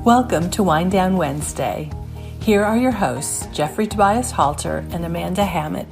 Welcome to Wind Down Wednesday. Here are your hosts, Jeffrey Tobias Halter and Amanda Hammett.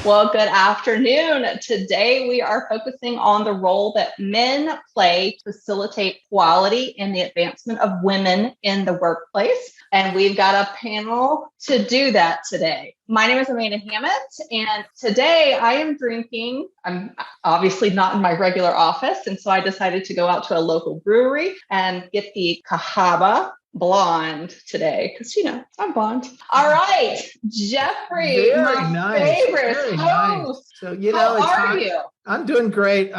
Well, good afternoon. Today we are focusing on the role that men play to facilitate equality in the advancement of women in the workplace. And we've got a panel to do that today. My name is Amanda Hammett, and today I am drinking. I'm obviously not in my regular office, and so I decided to go out to a local brewery and get the Cahaba Blonde today, because I'm blonde. All right, Jeffrey, favorite host. Nice. So how are you? I'm doing great.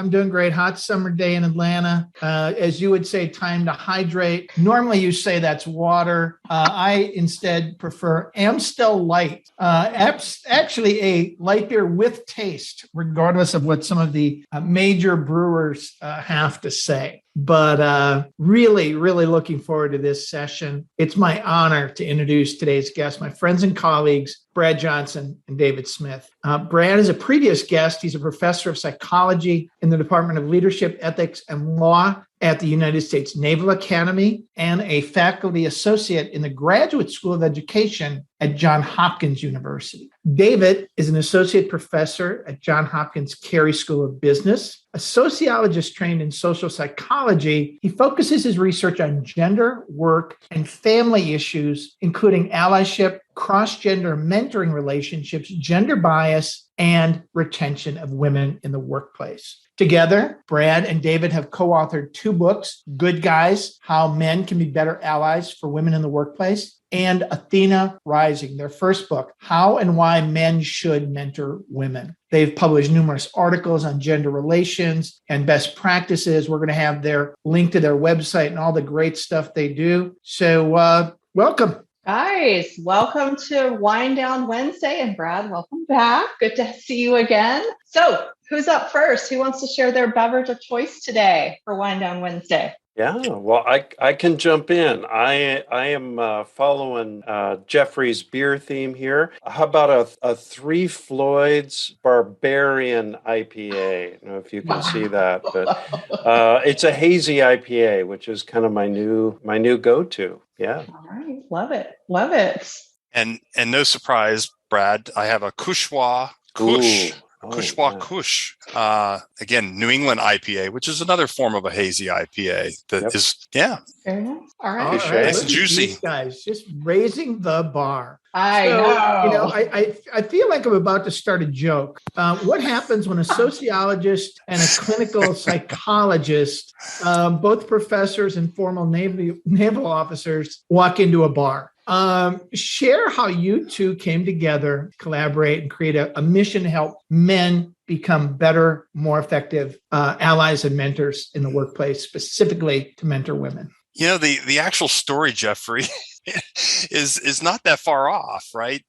Hot summer day in Atlanta. As you would say, time to hydrate. Normally you say that's water. I instead prefer Amstel Light. Actually a light beer with taste, regardless of what some of the major brewers have to say. But really looking forward to this session. It's my honor to introduce today's guests, my friends and colleagues, Brad Johnson and David Smith. Brad is a previous guest. He's a professor of psychology in the Department of Leadership, Ethics, and Law at the United States Naval Academy and a faculty associate in the Graduate School of Education at Johns Hopkins University. David is an associate professor at Johns Hopkins Carey School of Business. A sociologist trained in social psychology, he focuses his research on gender, work, and family issues, including allyship, cross-gender mentoring relationships, gender bias, and retention of women in the workplace. Together, Brad and David have co-authored 2 books, Good Guys, How Men Can Be Better Allies for Women in the Workplace, and Athena Rising, their first book, How and Why Men Should Mentor Women. They've published numerous articles on gender relations and best practices. We're going to have their link to their website and all the great stuff they do. So welcome. Guys, welcome to Wind Down Wednesday. And Brad, welcome back. Good to see you again. So who's up first? Who wants to share their beverage of choice today for Wind Down Wednesday? Yeah, well, I can jump in. I am following Jeffrey's beer theme here. How about a Three Floyds Barbarian IPA? I don't know if you can see that, but it's a hazy IPA, which is kind of my new go-to. Yeah. All right, love it. And no surprise, Brad, I have a Kushwa Kush. Kush. Again, New England IPA, which is another form of a hazy IPA that is, yeah. Very nice. All right. It's juicy. These guys just raising the bar. I know. I feel like I'm about to start a joke. What happens when a sociologist and a clinical psychologist, both professors and former naval officers, walk into a bar? Share how you two came together, collaborate, and create a mission to help men become better, more effective allies and mentors in the workplace, specifically to mentor women. The actual story, Jeffrey, is not that far off, right?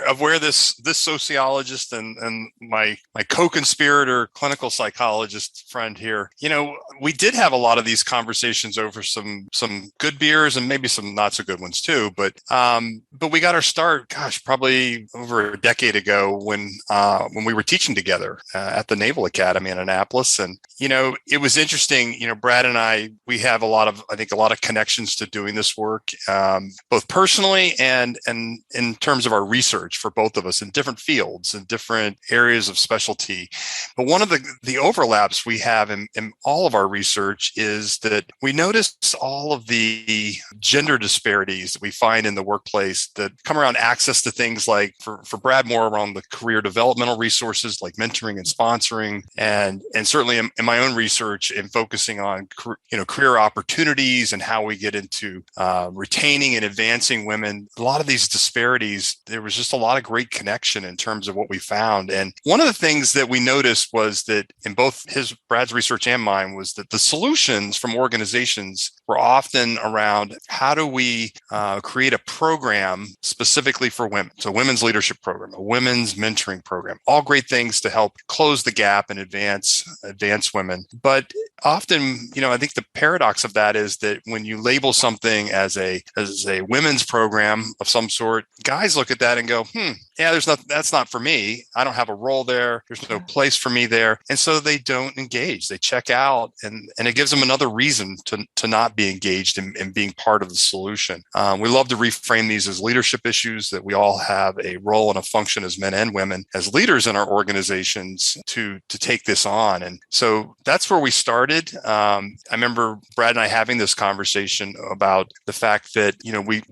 of where this sociologist and my co-conspirator clinical psychologist friend here, we did have a lot of these conversations over some good beers and maybe some not so good ones too. But we got our start, probably over a decade ago when we were teaching together at the Naval Academy in Annapolis. And, it was interesting, Brad and I, we have a lot of connections to doing this work, both personally and in terms of our research for both of us in different fields and different areas of specialty. But one of the overlaps we have in all of our research is that we notice all of the gender disparities that we find in the workplace that come around access to things like, for Brad, more around the career developmental resources like mentoring and sponsoring, and certainly in my own research in focusing on career opportunities and how we get into retaining and advancing women. A lot of these disparities, there was just a lot of great connection in terms of what we found. And one of the things that we noticed was that in both Brad's research and mine was that the solutions from organizations were often around how do we create a program specifically for women. So women's leadership program, a women's mentoring program, all great things to help close the gap and advance women. But often, I think the paradox of that is that when you label something as a women's program of some sort, guys look at that and go, that's not for me. I don't have a role there. There's no place for me there. And so they don't engage. They check out, and it gives them another reason to not be engaged in being part of the solution. We love to reframe these as leadership issues, that we all have a role and a function as men and women, as leaders in our organizations to take this on. And so that's where we started. I remember Brad and I having this conversation about the fact that,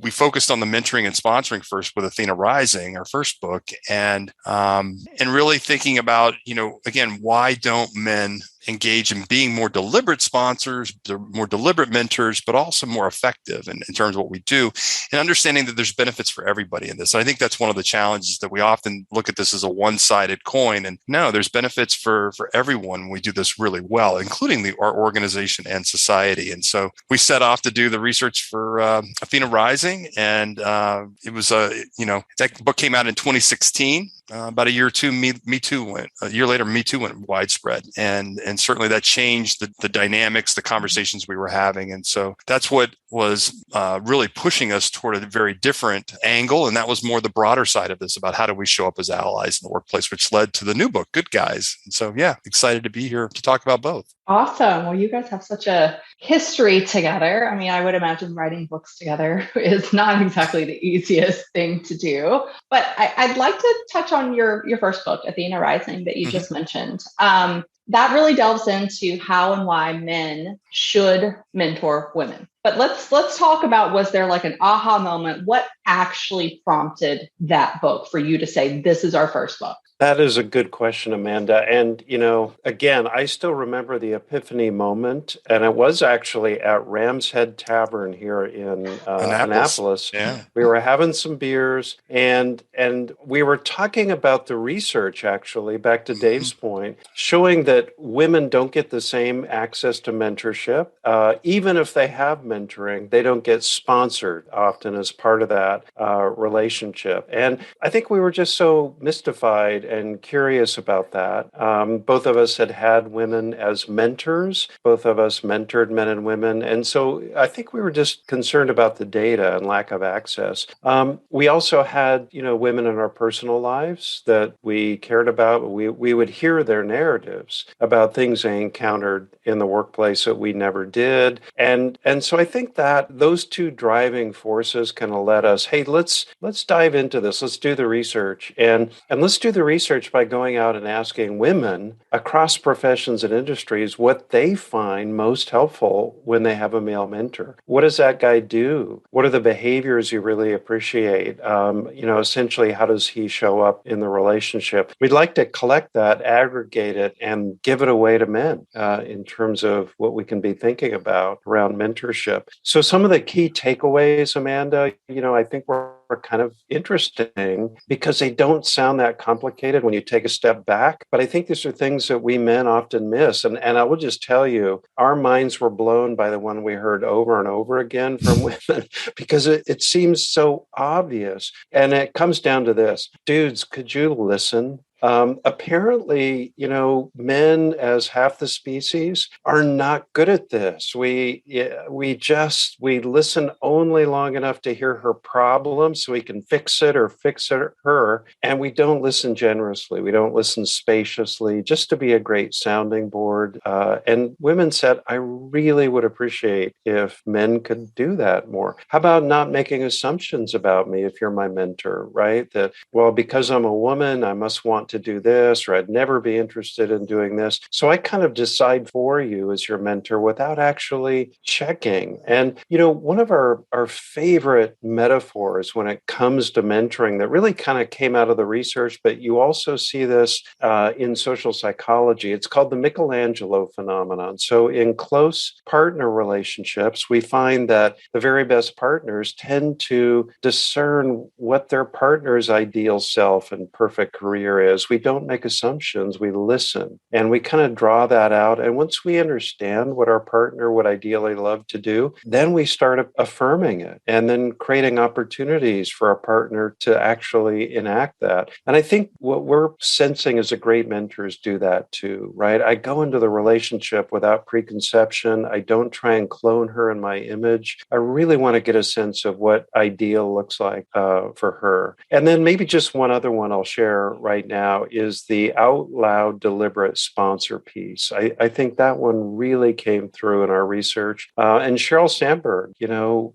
we focused on the mentoring and sponsoring first with Athena Rising, our first book, and really thinking about, again, why don't men engage in being more deliberate sponsors, more deliberate mentors, but also more effective in terms of what we do, and understanding that there's benefits for everybody in this. And I think that's one of the challenges, that we often look at this as a one-sided coin. And no, there's benefits for everyone when we do this really well, including our organization and society. And so we set off to do the research for Athena Rising. And it was, that book came out in 2016. About a year or two, Me Too went. A year later, Me Too went widespread, and certainly that changed the dynamics, the conversations we were having, and so that's what was really pushing us toward a very different angle, and that was more the broader side of this, about how do we show up as allies in the workplace, which led to the new book, Good Guys. And so, yeah, excited to be here to talk about both. Awesome. Well, you guys have such a history together. I mean, I would imagine writing books together is not exactly the easiest thing to do. But I'd like to touch on your first book, Athena Rising, that you just mentioned. That really delves into how and why men should mentor women. But let's talk about, was there like an aha moment? What actually prompted that book for you to say, this is our first book? That is a good question, Amanda. And, again, I still remember the epiphany moment, and it was actually at Ram's Head Tavern here in Annapolis. Yeah. We were having some beers, and we were talking about the research, actually, back to Dave's point, showing that women don't get the same access to mentorship. Even if they have mentoring, they don't get sponsored often as part of that relationship. And I think we were just so mystified and curious about that. Both of us had women as mentors. Both of us mentored men and women. And so I think we were just concerned about the data and lack of access. We also had, women in our personal lives that we cared about. We would hear their narratives about things they encountered in the workplace that we never did. And so I think that those two driving forces kind of led us, hey, let's dive into this. Let's do the research. And let's do the research by going out and asking women across professions and industries what they find most helpful when they have a male mentor. What does that guy do? What are the behaviors you really appreciate? Essentially, how does he show up in the relationship? We'd like to collect that, aggregate it, and give it away to men in terms of what we can be thinking about around mentorship. So some of the key takeaways, Amanda, I think were kind of interesting because they don't sound that complicated when you take a step back. But I think these are things that we men often miss. And I will just tell you, our minds were blown by the one we heard over and over again from women because it seems so obvious. And it comes down to this: dudes, could you listen? Apparently, men as half the species are not good at this. We listen only long enough to hear her problem so we can fix it or fix her. And we don't listen generously. We don't listen spaciously just to be a great sounding board. And women said, I really would appreciate if men could do that more. How about not making assumptions about me if you're my mentor, right? That, well, because I'm a woman, I must want to do this, or I'd never be interested in doing this. So I kind of decide for you as your mentor without actually checking. And, one of our favorite metaphors when it comes to mentoring that really kind of came out of the research, but you also see this in social psychology, it's called the Michelangelo phenomenon. So in close partner relationships, we find that the very best partners tend to discern what their partner's ideal self and perfect career is. We don't make assumptions, we listen, and we kind of draw that out. And once we understand what our partner would ideally love to do, then we start affirming it and then creating opportunities for our partner to actually enact that. And I think what we're sensing as a great mentors do that too, right? I go into the relationship without preconception. I don't try and clone her in my image. I really want to get a sense of what ideal looks like for her. And then maybe just one other one I'll share right now now is the out loud, deliberate sponsor piece. I think that one really came through in our research. And Sheryl Sandberg,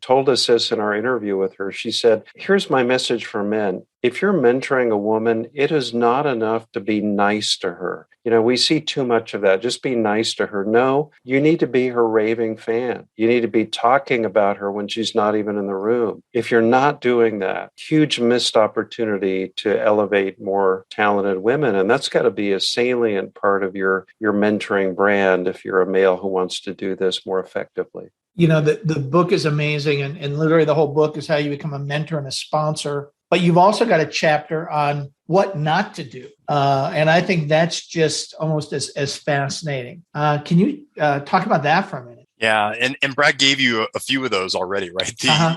told us this in our interview with her. She said, here's my message for men. If you're mentoring a woman, it is not enough to be nice to her. We see too much of that. Just be nice to her. No, you need to be her raving fan. You need to be talking about her when she's not even in the room. If you're not doing that, huge missed opportunity to elevate more talented women. And that's got to be a salient part of your mentoring brand if you're a male who wants to do this more effectively. The book is amazing. And literally the whole book is how you become a mentor and a sponsor. But you've also got a chapter on what not to do. And I think that's just almost as fascinating. Can you talk about that for a minute? Yeah, and Brad gave you a few of those already, right?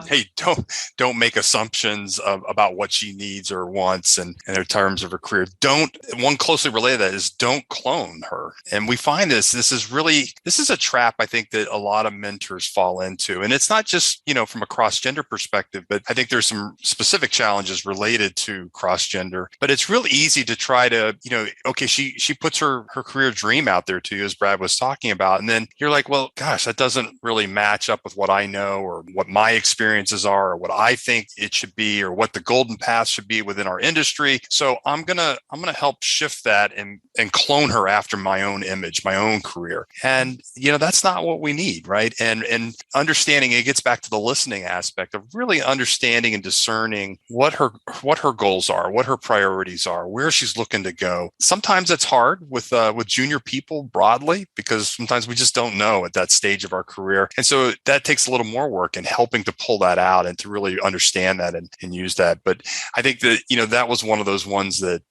Hey, don't make assumptions about what she needs or wants and in terms of her career. One closely related to that is don't clone her. And we find this is a trap I think that a lot of mentors fall into. And it's not just, from a cross-gender perspective, but I think there's some specific challenges related to cross-gender. But it's real easy to try to, okay, she puts her career dream out there to you, as Brad was talking about. And then you're like, well, gosh, that doesn't really match up with what I know or what my experiences are or what I think it should be or what the golden path should be within our industry. So I'm gonna help shift that and clone her after my own image, my own career. And that's not what we need, right? And understanding, it gets back to the listening aspect of really understanding and discerning what her goals are, what her priorities are, where she's looking to go. Sometimes it's hard with junior people broadly because sometimes we just don't know at that stage of our career. And so that takes a little more work in helping to pull that out and to really understand that and use that. But I think that, that was one of those ones that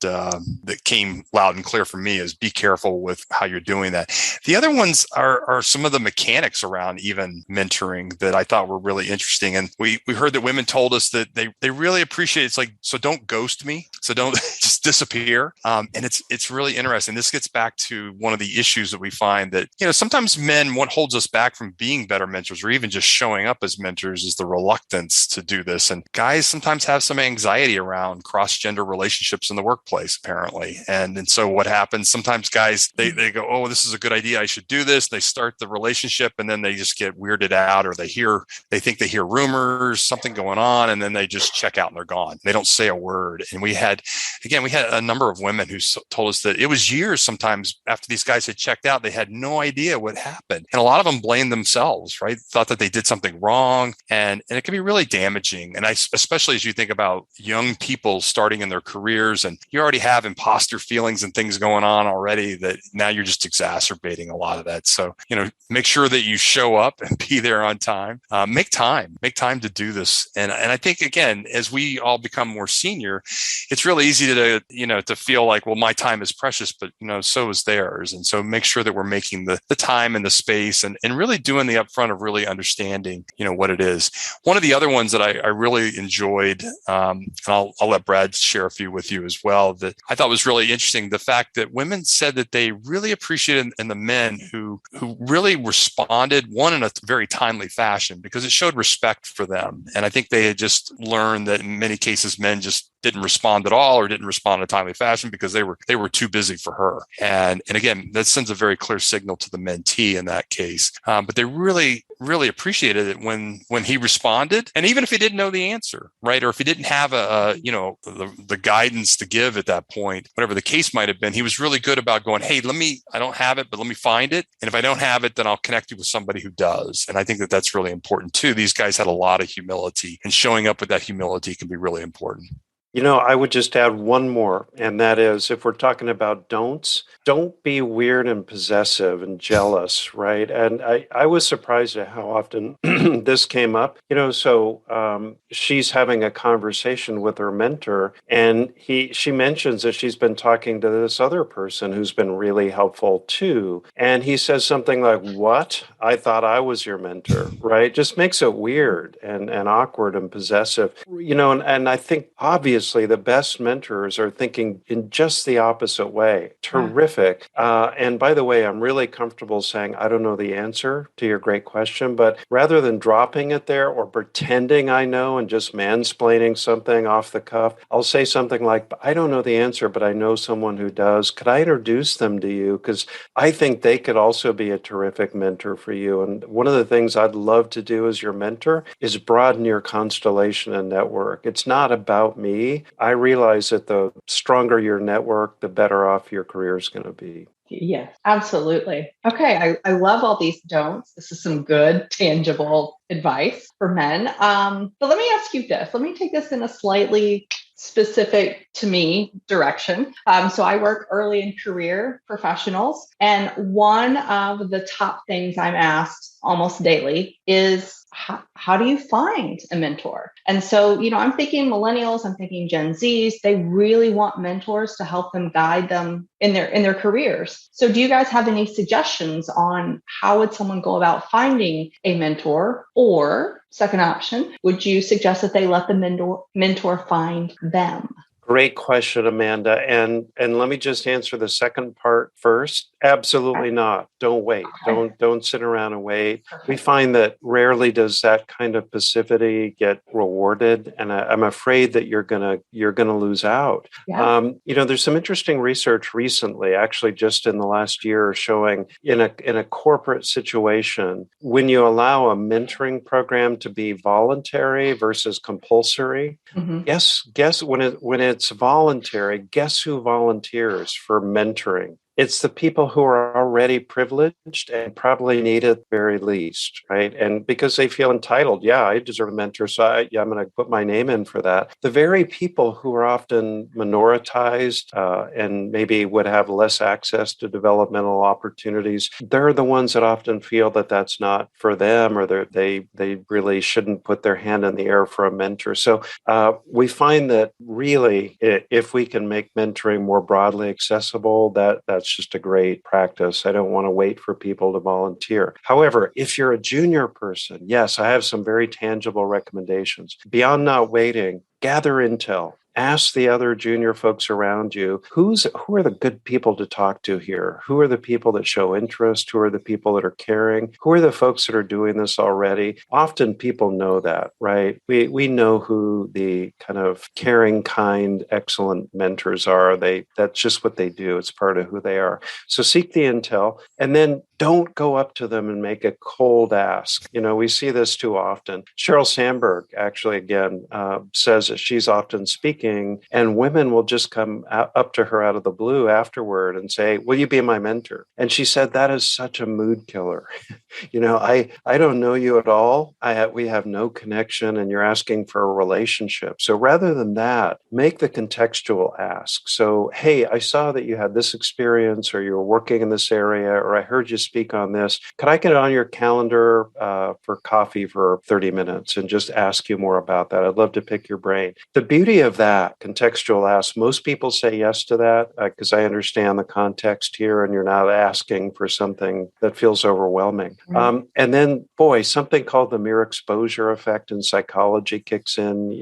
came loud and clear for me is be careful with how you're doing that. The other ones are some of the mechanics around even mentoring that I thought were really interesting. And we heard that women told us that they really appreciate it's like, so don't ghost me. So don't just disappear. And it's really interesting. This gets back to one of the issues that we find that, sometimes men, what holds us back from being better mentors or even just showing up as mentors is the reluctance to do this. And guys sometimes have some anxiety around cross-gender relationships in the workplace, apparently. And so what happens, sometimes guys, they go, oh, this is a good idea. I should do this. They start the relationship and then they just get weirded out or they think they hear rumors, something going on, and then they just check out and they're gone. They don't say a word. And we had a number of women who told us that it was years sometimes after these guys had checked out, they had no idea what happened. And a lot of them blamed themselves, right? Thought that they did something wrong. And it can be really damaging. And especially as you think about young people starting in their careers and you already have imposter feelings and things going on already that now you're just exacerbating a lot of that. So, make sure that you show up and be there on time. Make time to do this. And I think, again, as we all become more senior, it's really easy to feel like, well, my time is precious, but, so is theirs. And so make sure that we're making the time and the space and really doing the upfront of really understanding, what it is. One of the other ones that I really enjoyed, and I'll let Brad share a few with you as well, that I thought was really interesting. The fact that women said that they really appreciated in the men who really responded, one, in a very timely fashion, because it showed respect for them. And I think they had just learned that in many cases, men just didn't respond at all or didn't respond in a timely fashion because they were too busy for her. And again, that sends a very clear signal to the mentee in that case. But they really, really appreciated it when he responded. And even if he didn't know the answer, right? Or if he didn't have the guidance to give at that point, whatever the case might have been, he was really good about going, hey, I don't have it, but let me find it. And if I don't have it, then I'll connect you with somebody who does. And I think that that's really important too. These guys had a lot of humility, and showing up with that humility can be really important. I would just add one more, and that is if we're talking about don'ts, don't be weird and possessive and jealous, right? And I was surprised at how often this came up. She's having a conversation with her mentor, and she mentions that she's been talking to this other person who's been really helpful too. And he says something like, what? I thought I was your mentor, right? Just makes it weird and awkward and possessive, and I think obviously obviously the best mentors are thinking in just the opposite way. Terrific. And by the way, I'm really comfortable saying I don't know the answer to your great question, but rather than dropping it there or pretending I know and just mansplaining something off the cuff, I'll say something like, I don't know the answer, but I know someone who does. Could I introduce them to you? Because I think they could also be a terrific mentor for you. And one of the things I'd love to do as your mentor is broaden your constellation and network. It's not about me. I realize that the stronger your network, the better off your career is going to be. Yes, absolutely. Okay, I love all these don'ts. This is some good, tangible advice for men. But let me ask you this. Let me take this in a slightly specific to me direction. So I work early in career professionals, and one of the top things I'm asked almost daily is how do you find a mentor? And so, I'm thinking millennials, I'm thinking Gen Zs, they really want mentors to help them guide them in their careers. So do you guys have any suggestions on how would someone go about finding a mentor? Or second option, would you suggest that they let the mentor find them? Great question, Amanda. And let me just answer the second part first. Absolutely not. Don't wait. Don't sit around and wait. We find that rarely does that kind of passivity get rewarded, and I'm afraid that you're gonna lose out. Yeah. There's some interesting research recently, actually just in the last year, showing in a corporate situation, when you allow a mentoring program to be voluntary versus compulsory, guess when it's voluntary, guess who volunteers for mentoring? It's the people who are already privileged and probably need it at the very least, right? And because they feel entitled, I deserve a mentor, so I'm going to put my name in for that. The very people who are often minoritized and maybe would have less access to developmental opportunities, they're the ones that often feel that that's not for them, or they really shouldn't put their hand in the air for a mentor. So we find that really, if we can make mentoring more broadly accessible, that's just a great practice. I don't want to wait for people to volunteer. However, if you're a junior person, yes, I have some very tangible recommendations. Beyond not waiting, gather intel. Ask the other junior folks around you, who are the good people to talk to here? Who are the people that show interest? Who are the people that are caring? Who are the folks that are doing this already? Often people know that, right? We know who the kind of caring, kind, excellent mentors are. That's just what they do. It's part of who they are. So seek the intel, and then don't go up to them and make a cold ask. We see this too often. Sheryl Sandberg actually, again, says that she's often speaking, and women will just come up to her out of the blue afterward and say, will you be my mentor? And she said, that is such a mood killer. I don't know you at all. We have no connection, and you're asking for a relationship. So rather than that, make the contextual ask. So, hey, I saw that you had this experience, or you were working in this area, or I heard you speak on this. Could I get on your calendar for coffee for 30 minutes and just ask you more about that? I'd love to pick your brain. The beauty of that contextual ask, most people say yes to that because I understand the context here, and you're not asking for something that feels overwhelming. Right. And then, something called the mere exposure effect in psychology kicks in.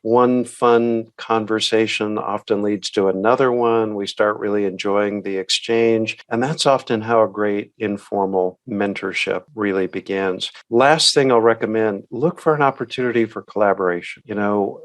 One fun conversation often leads to another one. We start really enjoying the exchange, and that's often how a great informal mentorship really begins. Last thing I'll recommend, look for an opportunity for collaboration.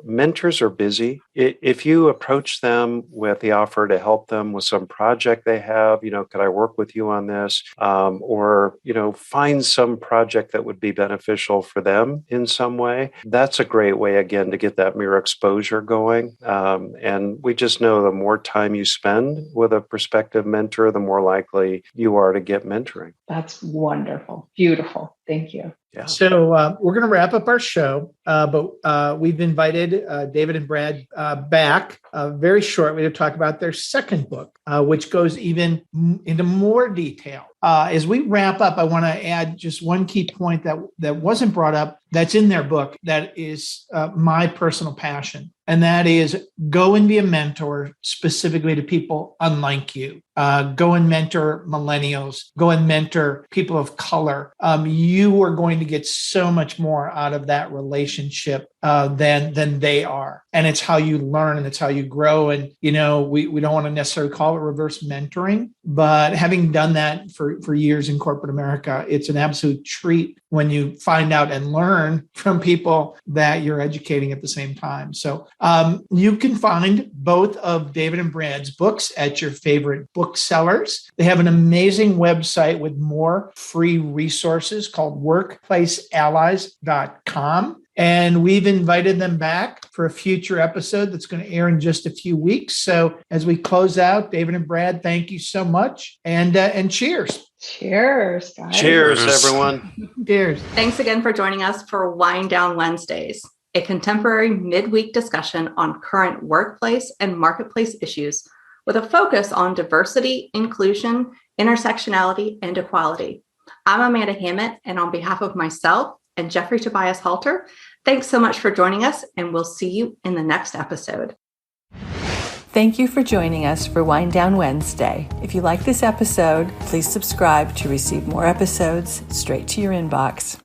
Mentors are busy. If you approach them with the offer to help them with some project they have, could I work with you on this? Or find some project that would be beneficial for them in some way. That's a great way, again, to get that mere exposure going. And we just know the more time you spend with a prospective mentor, the more likely you are to get mentoring. That's wonderful. Beautiful. Thank you. Yeah. So we're going to wrap up our show, but we've invited David and Brad back very shortly to talk about their second book, which goes even into more detail. As we wrap up, I want to add just one key point that wasn't brought up that's in their book that is my personal passion. And that is go and be a mentor specifically to people unlike you. Go and mentor millennials. Go and mentor people of color. You are going to to get so much more out of that relationship than they are. And it's how you learn and it's how you grow. And, we don't want to necessarily call it reverse mentoring, but having done that for years in corporate America, it's an absolute treat when you find out and learn from people that you're educating at the same time. So you can find both of David and Brad's books at your favorite booksellers. They have an amazing website with more free resources called workplaceallies.com. And we've invited them back for a future episode that's going to air in just a few weeks. So as we close out, David and Brad, thank you so much. And cheers. Cheers, guys. Cheers, everyone. Cheers. Thanks again for joining us for Wind Down Wednesdays, a contemporary midweek discussion on current workplace and marketplace issues with a focus on diversity, inclusion, intersectionality, and equality. I'm Amanda Hammett, and on behalf of myself and Jeffrey Tobias Halter, thanks so much for joining us, and we'll see you in the next episode. Thank you for joining us for Wind Down Wednesday. If you like this episode, please subscribe to receive more episodes straight to your inbox.